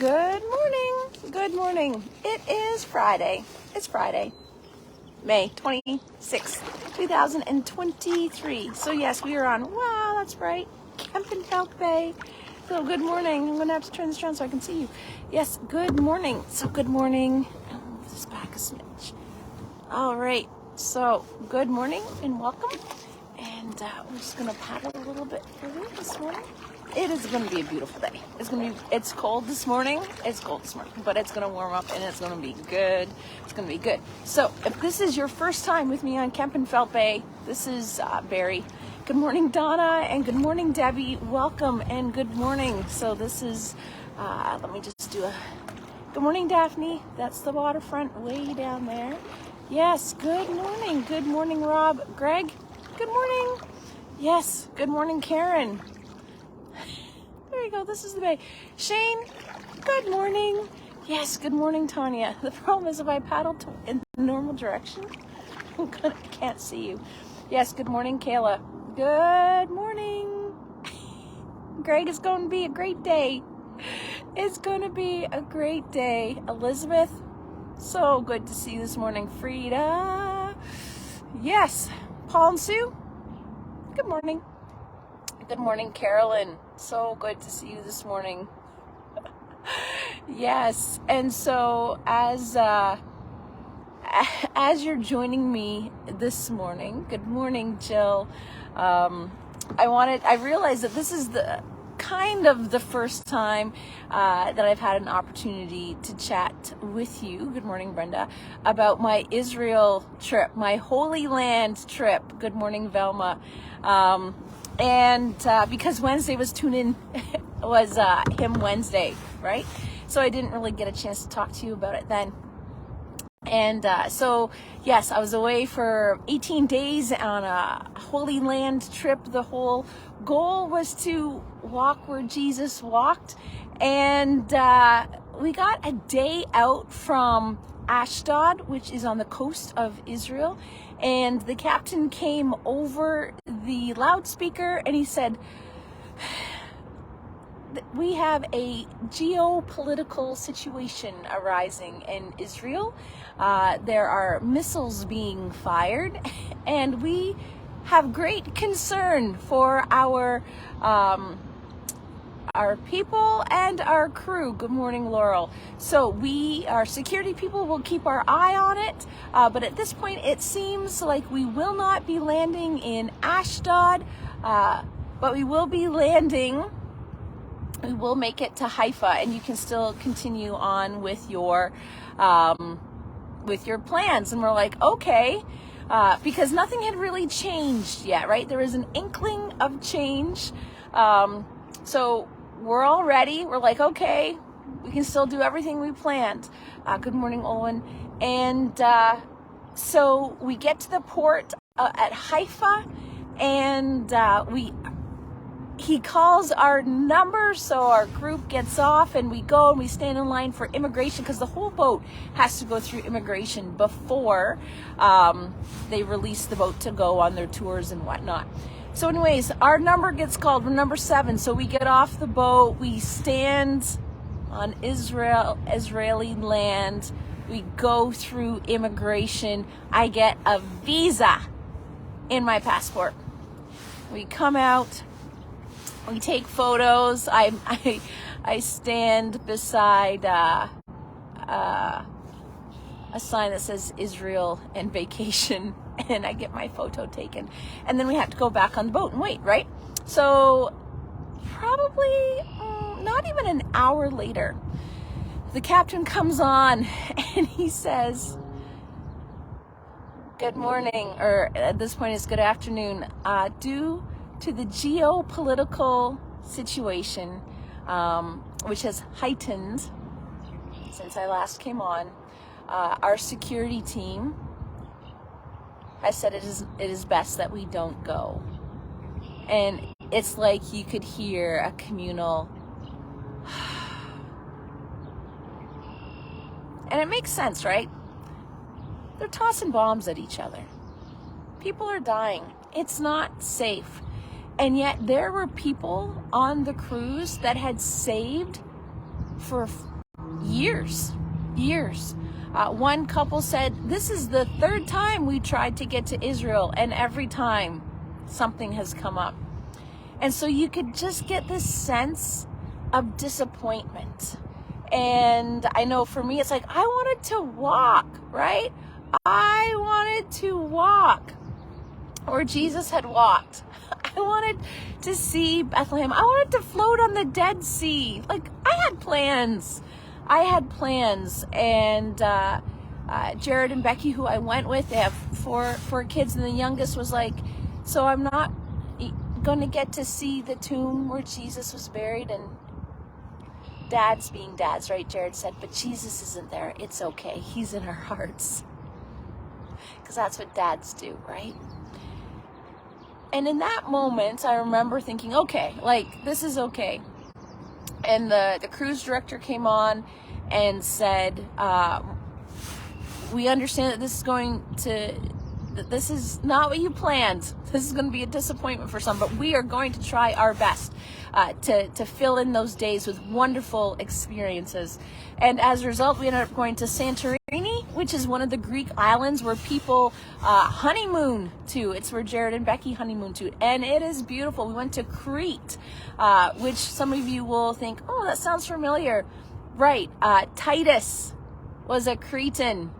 Good morning. Good morning. It is Friday. It's Friday, May 26th, 2023. So yes, we are on, wow, that's right, Kempenfeld Bay. So good morning. I'm going to have to turn this around so I can see you. Yes, good morning. So good morning. I'll move this back a smidge. All right. So good morning and welcome. And we're just going to paddle a little bit further this morning. It is going to be a beautiful day. It's cold this morning. It's cold this morning, but it's going to warm up and it's going to be good. It's going to be good. So if this is your first time with me on Kempenfeld Bay, this is Barry. Good morning, Donna, and good morning, Debbie. Welcome and good morning. So this is, let me just do a, good morning, Daphne. That's the waterfront way down there. Yes, good morning. Good morning, Rob. Greg, good morning. Yes, good morning, Karen. There you go. This is the bay. Shane, good morning. Yes, good morning, Tanya. The problem is if I paddle in the normal direction, I can't see you. Yes, good morning, Kayla. Good morning. Greg, it's going to be a great day. It's going to be a great day. Elizabeth, so good to see you this morning. Frida. Yes. Paul and Sue, good morning. Good morning, Carolyn. So good to see you this morning. Yes, and so as you're joining me this morning, good morning, Jill. I realized that this is the kind of the first time that I've had an opportunity to chat with you. Good morning, Brenda, about my Israel trip, my Holy Land trip. Good morning, Velma. And because Wednesday was Hymn Wednesday, right? So I didn't really get a chance to talk to you about it then. And so, yes, I was away for 18 days on a Holy Land trip. The whole goal was to walk where Jesus walked. And we got a day out from Ashdod, which is on the coast of Israel. And the captain came over the loudspeaker and he said, we have a geopolitical situation arising in Israel. There are missiles being fired, and we have great concern for our people and our crew. Good morning, Laurel. So our security people will keep our eye on it, but at this point it seems like we will not be landing in Ashdod, but we will be landing. We will make it to Haifa, and you can still continue on with your plans. And we're like, okay, because nothing had really changed yet, right? There is an inkling of change. So we're all ready. We're like, okay, we can still do everything we planned. Good morning, Owen. And so we get to the port at Haifa, and he calls our number, so our group gets off and we go and we stand in line for immigration, because the whole boat has to go through immigration before they release the boat to go on their tours and whatnot. So anyways, our number gets called. We're number 7. So we get off the boat, we stand on Israeli land, we go through immigration. I get a visa in my passport. We come out. We take photos. I stand beside a sign that says Israel and vacation, and I get my photo taken. And then we have to go back on the boat and wait, right? So probably not even an hour later, the captain comes on and he says, good morning, or at this point it's good afternoon. Due to the geopolitical situation, which has heightened since I last came on, our security team has said it is best that we don't go. And it's like you could hear a communal, and it makes sense, right? They're tossing bombs at each other. People are dying. It's not safe. And yet there were people on the cruise that had saved for years. One couple said, this is the third time we tried to get to Israel, and every time something has come up. And so you could just get this sense of disappointment. And I know for me, it's like, I wanted to walk, right? I wanted to walk where Jesus had walked. I wanted to see Bethlehem. I wanted to float on the Dead Sea. Like, I had plans. And Jared and Becky, who I went with, they have four kids, and the youngest was like, so I'm not going to get to see the tomb where Jesus was buried. And dads being dads, right? Jared said, but Jesus isn't there. It's okay. He's in our hearts. Because that's what dads do, right? And in that moment, I remember thinking, okay, like, this is okay. And the cruise director came on and said, we understand that this is not what you planned. This is going to be a disappointment for some, but we are going to try our best to fill in those days with wonderful experiences. And as a result, we ended up going to Santorini, which is one of the Greek islands where people honeymoon to. It's where Jared and Becky honeymoon to. And it is beautiful. We went to Crete, which some of you will think, oh, that sounds familiar. Right. Titus was a Cretan.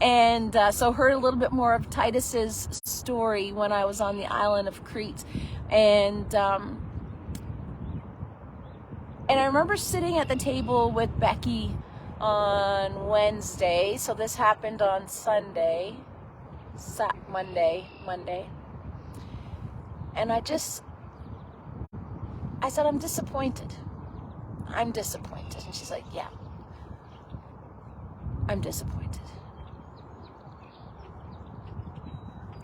And so heard a little bit more of Titus's story when I was on the island of Crete. And I remember sitting at the table with Becky on Wednesday. So this happened on Monday. And I said, I'm disappointed. And she's like, yeah, I'm disappointed.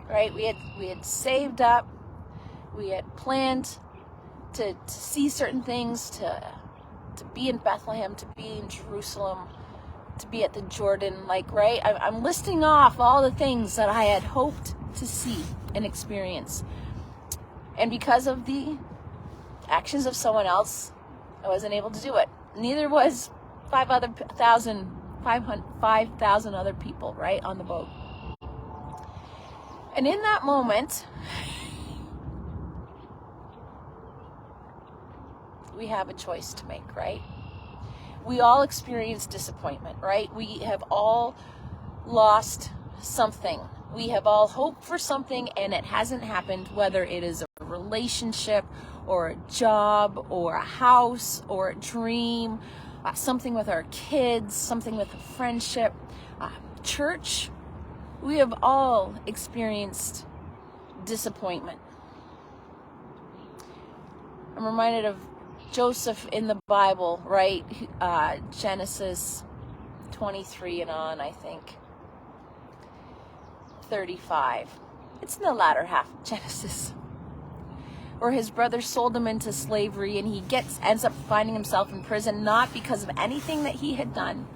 Right? We had saved up. We had planned to see certain things, to be in Bethlehem, to be in Jerusalem, to be at the Jordan. Like, right? I'm listing off all the things that I had hoped to see and experience. And because of the actions of someone else, I wasn't able to do it. Neither was 5,000 other people, right, on the boat. And in that moment, we have a choice to make, right? We all experience disappointment, right? We have all lost something. We have all hoped for something and it hasn't happened, whether it is a relationship or a job or a house or a dream, something with our kids, something with a friendship, church. We have all experienced disappointment. I'm reminded of Joseph in the Bible, right? Genesis 23 and on, I think. 35. It's in the latter half of Genesis. Where his brothers sold him into slavery, and he ends up finding himself in prison, not because of anything that he had done.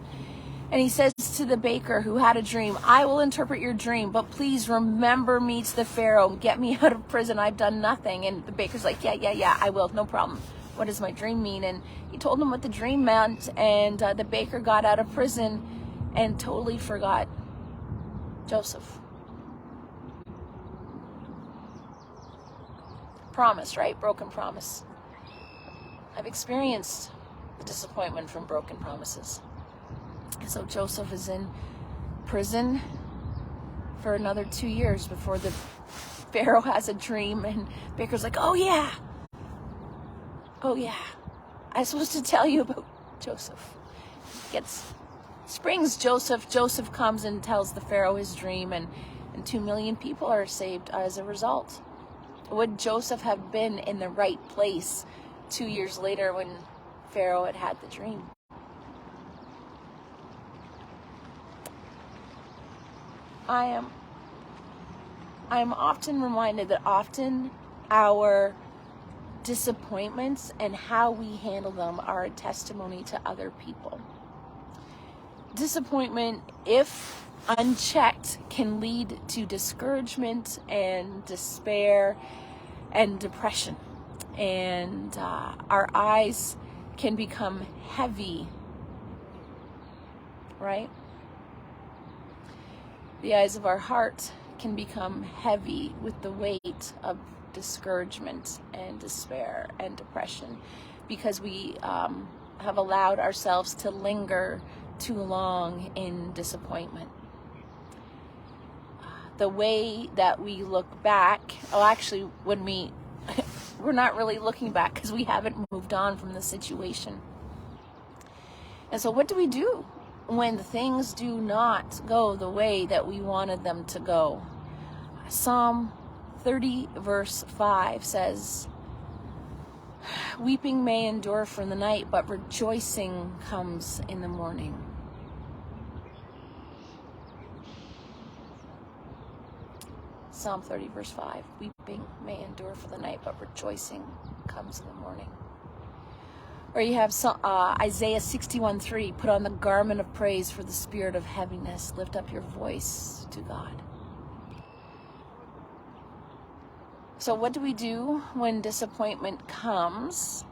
And he says to the baker who had a dream, I will interpret your dream, but please remember me to the Pharaoh. Get me out of prison. I've done nothing. And the baker's like, yeah, I will. No problem. What does my dream mean? And he told him what the dream meant. And the baker got out of prison and totally forgot Joseph. Promise, right? Broken promise. I've experienced the disappointment from broken promises. So Joseph is in prison for another 2 years before the Pharaoh has a dream, and Baker's like, oh yeah, I'm supposed to tell you about Joseph. Springs Joseph. Joseph comes and tells the Pharaoh his dream, and 2 million people are saved as a result. Would Joseph have been in the right place 2 years later when Pharaoh had the dream? I am often reminded that often our disappointments and how we handle them are a testimony to other people. Disappointment, if unchecked, can lead to discouragement and despair and depression. And our eyes can become heavy, right? The eyes of our heart can become heavy with the weight of discouragement and despair and depression, because we have allowed ourselves to linger too long in disappointment. The way that we look back, actually when we're not really looking back because we haven't moved on from the situation. And so what do we do when things do not go the way that we wanted them to go? Psalm 30 verse 5 says, "Weeping may endure for the night, but rejoicing comes in the morning." Psalm 30 verse 5, "Weeping may endure for the night, but rejoicing comes in the morning." Or you have Isaiah 61:3, "Put on the garment of praise for the spirit of heaviness. Lift up your voice to God." So what do we do when disappointment comes?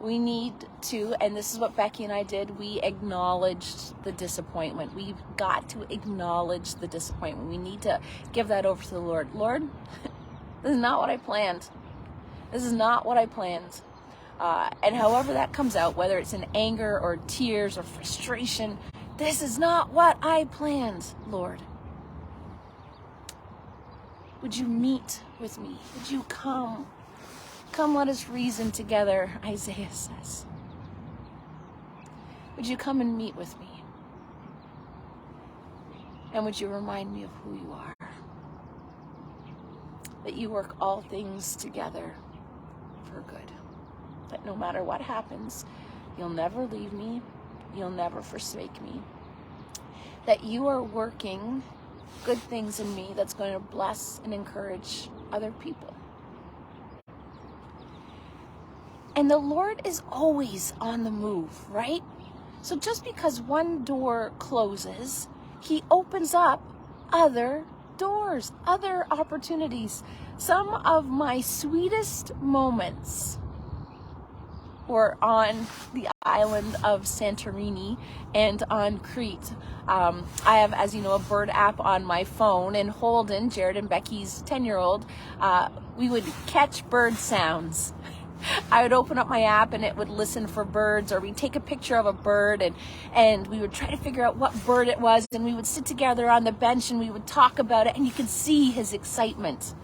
We need to, and this is what Becky and I did, we acknowledged the disappointment. We've got to acknowledge the disappointment. We need to give that over to the Lord. Lord, this is not what I planned. This is not what I planned. And however that comes out, whether it's in anger or tears or frustration, this is not what I planned, Lord. Would you meet with me? Would you come? Come, let us reason together, Isaiah says. Would you come and meet with me? And would you remind me of who you are? That you work all things together for good. That no matter what happens, you'll never leave me. You'll never forsake me. That you are working good things in me that's going to bless and encourage other people. And the Lord is always on the move, right? So just because one door closes, he opens up other doors, other opportunities. Some of my sweetest moments were on the island of Santorini and on Crete. I have, as you know, a bird app on my phone, and Holden, Jared and Becky's 10-year-old, we would catch bird sounds. I would open up my app and it would listen for birds, or we'd take a picture of a bird and we would try to figure out what bird it was, and we would sit together on the bench and we would talk about it, and you could see his excitement.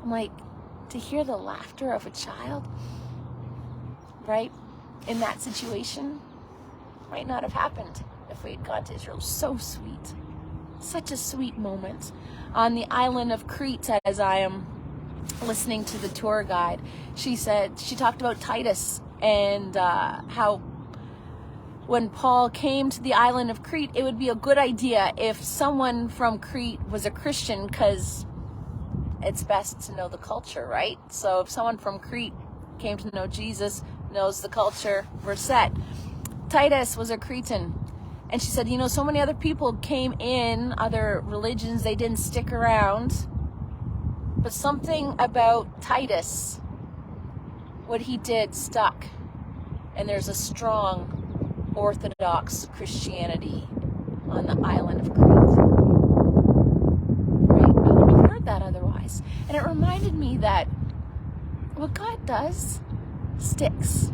I'm like, to hear the laughter of a child, right, in that situation might not have happened if we had gone to Israel. So sweet. Such a sweet moment. On the island of Crete, as I am listening to the tour guide, she talked about Titus and how when Paul came to the island of Crete, it would be a good idea if someone from Crete was a Christian, because it's best to know the culture, right? So if someone from Crete came to know Jesus, knows the culture, we're set. Titus was a Cretan. And she said, so many other people came in, other religions, they didn't stick around. But something about Titus, what he did, stuck. And there's a strong Orthodox Christianity on the island of Crete. Right? I wouldn't have heard that otherwise. And it reminded me that what God does sticks.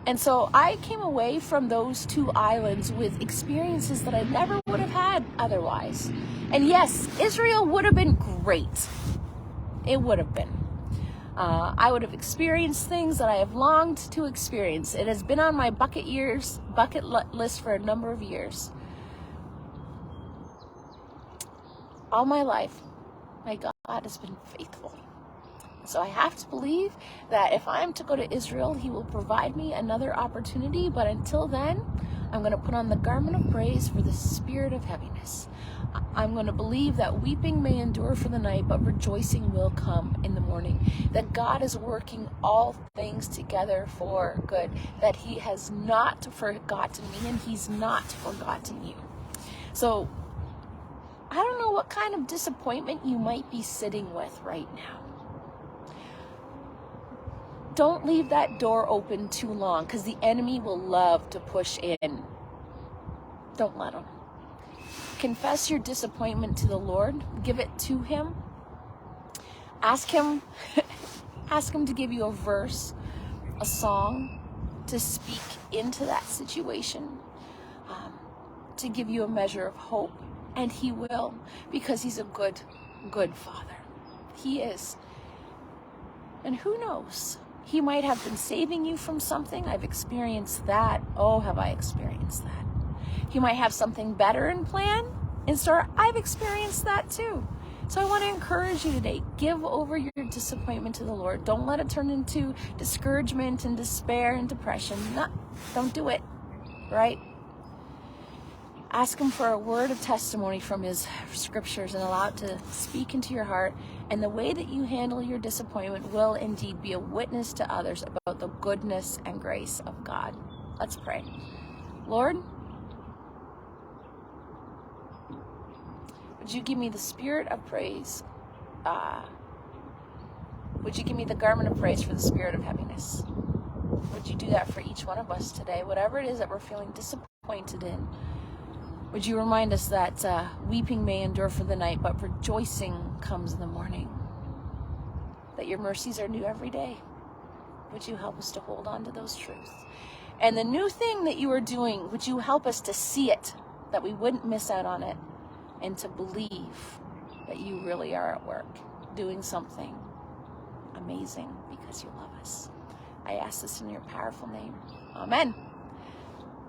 And so I came away from those two islands with experiences that I never would have had otherwise. And yes, Israel would have been great. It would have been. I would have experienced things that I have longed to experience. It has been on my bucket list for a number of years. All my life, my God has been faithful. So I have to believe that if I'm to go to Israel, he will provide me another opportunity. But until then, I'm going to put on the garment of praise for the spirit of heaviness. I'm going to believe that weeping may endure for the night, but rejoicing will come in the morning. That God is working all things together for good. That he has not forgotten me, and he's not forgotten you. So I don't know what kind of disappointment you might be sitting with right now. don't leave that door open too long, because the enemy will love to push in. Don't let him. Confess your disappointment to the Lord. Give it to him. Ask him to give you a verse, a song to speak into that situation, to give you a measure of hope. And he will, because he's a good, good Father. He is. And who knows? He might have been saving you from something. I've experienced that. Oh, have I experienced that? He might have something better in store. I've experienced that too. So I want to encourage you today. Give over your disappointment to the Lord. Don't let it turn into discouragement and despair and depression. No, don't do it, right? Ask him for a word of testimony from his scriptures and allow it to speak into your heart. And the way that you handle your disappointment will indeed be a witness to others about the goodness and grace of God. Let's pray. Lord, would you give me the spirit of praise? Would you give me the garment of praise for the spirit of heaviness? Would you do that for each one of us today? Whatever it is that we're feeling disappointed in, would you remind us that weeping may endure for the night, but rejoicing comes in the morning? That your mercies are new every day. Would you help us to hold on to those truths? And the new thing that you are doing, would you help us to see it, that we wouldn't miss out on it, and to believe that you really are at work, doing something amazing because you love us. I ask this in your powerful name. Amen.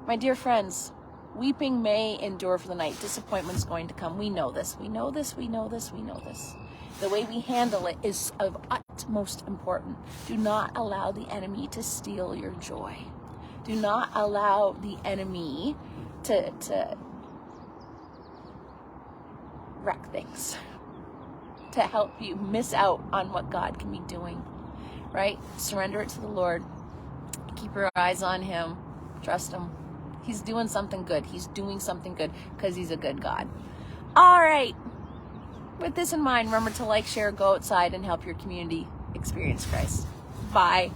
My dear friends, weeping may endure for the night. Disappointment's going to come. We know this. We know this. We know this. We know this. The way we handle it is of utmost importance. Do not allow the enemy to steal your joy. Do not allow the enemy to wreck things, to help you miss out on what God can be doing, right? Surrender it to the Lord. Keep your eyes on him. Trust him. He's doing something good. He's doing something good because he's a good God. All right. With this in mind, remember to like, share, go outside, and help your community experience Christ. Bye.